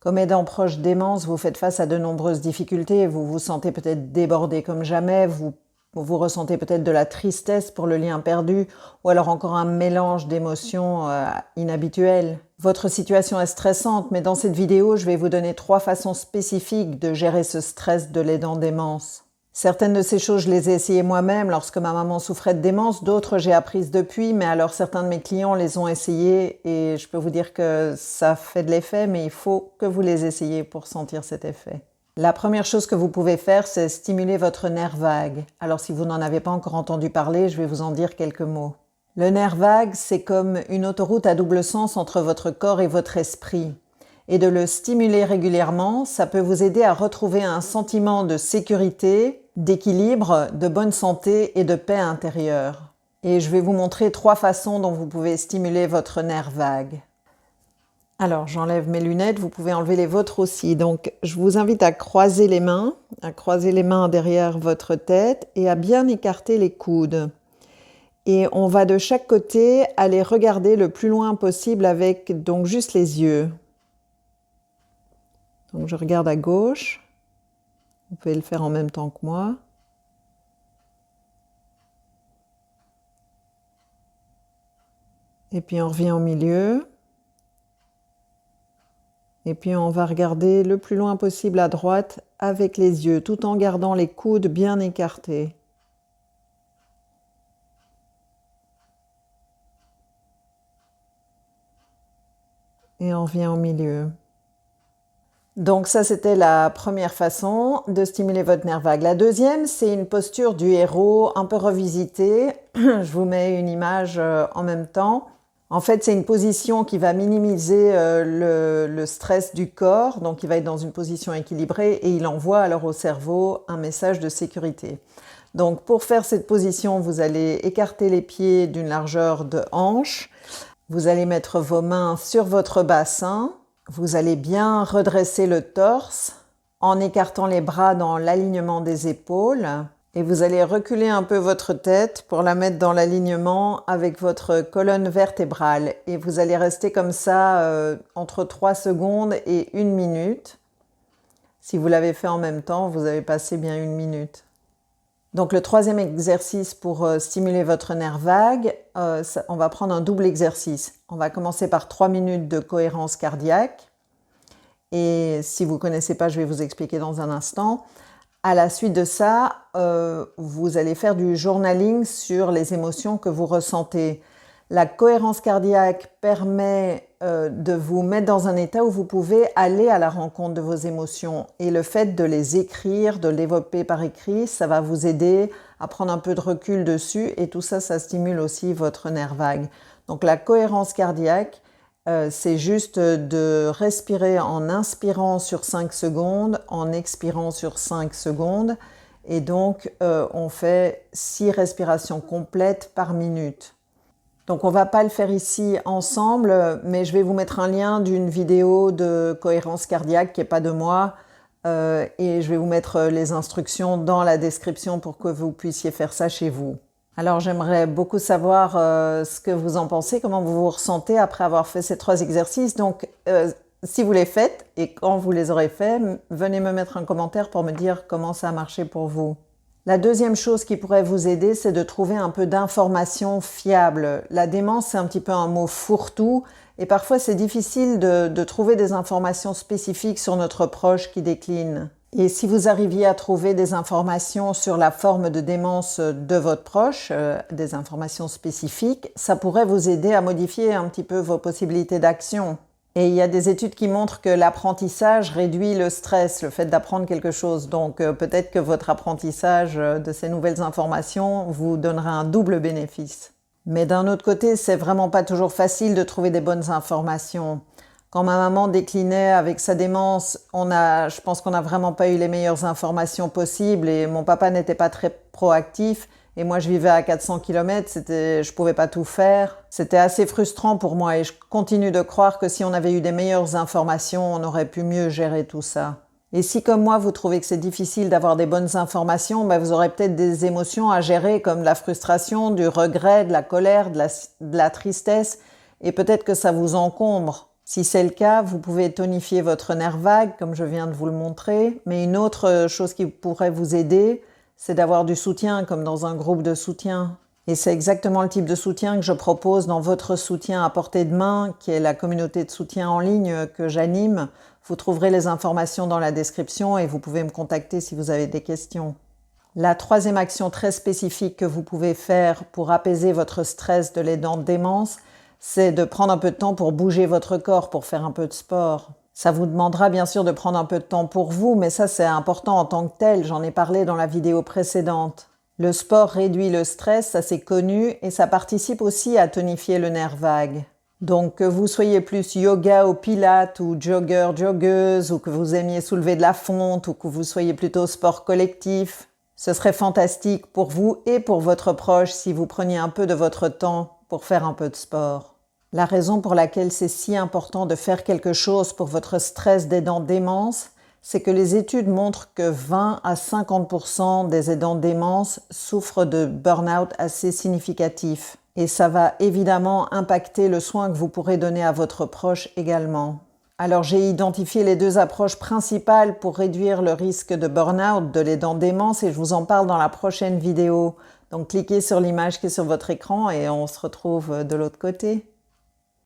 Comme aidant proche démence, vous faites face à de nombreuses difficultés, vous vous sentez peut-être débordé comme jamais, vous ressentez peut-être de la tristesse pour le lien perdu, ou alors encore un mélange d'émotions inhabituelles. Votre situation est stressante, mais dans cette vidéo, je vais vous donner 3 façons spécifiques de gérer ce stress de l'aidant démence. Certaines de ces choses, je les ai essayées moi-même lorsque ma maman souffrait de démence, d'autres j'ai apprises depuis, mais alors certains de mes clients les ont essayées et je peux vous dire que ça fait de l'effet, mais il faut que vous les essayiez pour sentir cet effet. La première chose que vous pouvez faire, c'est stimuler votre nerf vague. Alors si vous n'en avez pas encore entendu parler, je vais vous en dire quelques mots. Le nerf vague, c'est comme une autoroute à double sens entre votre corps et votre esprit. Et de le stimuler régulièrement, ça peut vous aider à retrouver un sentiment de sécurité, d'équilibre, de bonne santé et de paix intérieure. Et je vais vous montrer 3 façons dont vous pouvez stimuler votre nerf vague. Alors, j'enlève mes lunettes, vous pouvez enlever les vôtres aussi. Donc, je vous invite à croiser les mains derrière votre tête et à bien écarter les coudes. Et on va de chaque côté aller regarder le plus loin possible avec donc juste les yeux. Donc je regarde à gauche, vous pouvez le faire en même temps que moi. Et puis on revient au milieu. Et puis on va regarder le plus loin possible à droite avec les yeux, tout en gardant les coudes bien écartés. Et on revient au milieu. Donc ça, c'était la première façon de stimuler votre nerf vague. La deuxième, c'est une posture du héros un peu revisitée. Je vous mets une image en même temps. En fait, c'est une position qui va minimiser le stress du corps. Donc, il va être dans une position équilibrée et il envoie alors au cerveau un message de sécurité. Donc, pour faire cette position, vous allez écarter les pieds d'une largeur de hanche. Vous allez mettre vos mains sur votre bassin. Vous allez bien redresser le torse en écartant les bras dans l'alignement des épaules et vous allez reculer un peu votre tête pour la mettre dans l'alignement avec votre colonne vertébrale et vous allez rester comme ça entre 3 secondes et 1 minute. Si vous l'avez fait en même temps, vous avez passé bien 1 minute. Donc le troisième exercice pour stimuler votre nerf vague, on va prendre un double exercice. On va commencer par 3 minutes de cohérence cardiaque. Et si vous ne connaissez pas, je vais vous expliquer dans un instant. À la suite de ça, vous allez faire du journaling sur les émotions que vous ressentez. La cohérence cardiaque permet de vous mettre dans un état où vous pouvez aller à la rencontre de vos émotions. Et le fait de les écrire, de les développer par écrit, ça va vous aider à prendre un peu de recul dessus. Et tout ça, ça stimule aussi votre nerf vague. Donc la cohérence cardiaque, c'est juste de respirer en inspirant sur 5 secondes, en expirant sur 5 secondes. Et donc, on fait 6 respirations complètes par minute. Donc on ne va pas le faire ici ensemble, mais je vais vous mettre un lien d'une vidéo de cohérence cardiaque qui n'est pas de moi et je vais vous mettre les instructions dans la description pour que vous puissiez faire ça chez vous. Alors j'aimerais beaucoup savoir ce que vous en pensez, comment vous vous ressentez après avoir fait ces 3 exercices. Donc si vous les faites et quand vous les aurez faits, venez me mettre un commentaire pour me dire comment ça a marché pour vous. La deuxième chose qui pourrait vous aider, c'est de trouver un peu d'informations fiables. La démence, c'est un petit peu un mot fourre-tout et parfois c'est difficile de trouver des informations spécifiques sur notre proche qui décline. Et si vous arriviez à trouver des informations sur la forme de démence de votre proche, des informations spécifiques, ça pourrait vous aider à modifier un petit peu vos possibilités d'action. Et il y a des études qui montrent que l'apprentissage réduit le stress, le fait d'apprendre quelque chose. Donc peut-être que votre apprentissage de ces nouvelles informations vous donnera un double bénéfice. Mais d'un autre côté, c'est vraiment pas toujours facile de trouver des bonnes informations. Quand ma maman déclinait avec sa démence, je pense qu'on n'a vraiment pas eu les meilleures informations possibles et mon papa n'était pas très proactif. Et moi, je vivais à 400 km, je pouvais pas tout faire. C'était assez frustrant pour moi et je continue de croire que si on avait eu des meilleures informations, on aurait pu mieux gérer tout ça. Et si, comme moi, vous trouvez que c'est difficile d'avoir des bonnes informations, vous aurez peut-être des émotions à gérer comme de la frustration, du regret, de la colère, de la tristesse et peut-être que ça vous encombre. Si c'est le cas, vous pouvez tonifier votre nerf vague, comme je viens de vous le montrer, mais une autre chose qui pourrait vous aider, c'est d'avoir du soutien, comme dans un groupe de soutien. Et c'est exactement le type de soutien que je propose dans votre soutien à portée de main, qui est la communauté de soutien en ligne que j'anime. Vous trouverez les informations dans la description et vous pouvez me contacter si vous avez des questions. La troisième action très spécifique que vous pouvez faire pour apaiser votre stress de l'aidant de démence, c'est de prendre un peu de temps pour bouger votre corps, pour faire un peu de sport. Ça vous demandera bien sûr de prendre un peu de temps pour vous, mais ça c'est important en tant que tel, j'en ai parlé dans la vidéo précédente. Le sport réduit le stress, ça c'est connu, et ça participe aussi à tonifier le nerf vague. Donc que vous soyez plus yoga ou pilates ou jogger, joggeuse, ou que vous aimiez soulever de la fonte, ou que vous soyez plutôt sport collectif, ce serait fantastique pour vous et pour votre proche si vous preniez un peu de votre temps pour faire un peu de sport. La raison pour laquelle c'est si important de faire quelque chose pour votre stress d'aidant démence, c'est que les études montrent que 20 à 50% des aidants démence souffrent de burn-out assez significatif. Et ça va évidemment impacter le soin que vous pourrez donner à votre proche également. Alors j'ai identifié les deux approches principales pour réduire le risque de burn-out de l'aidant démence et je vous en parle dans la prochaine vidéo. Donc cliquez sur l'image qui est sur votre écran et on se retrouve de l'autre côté.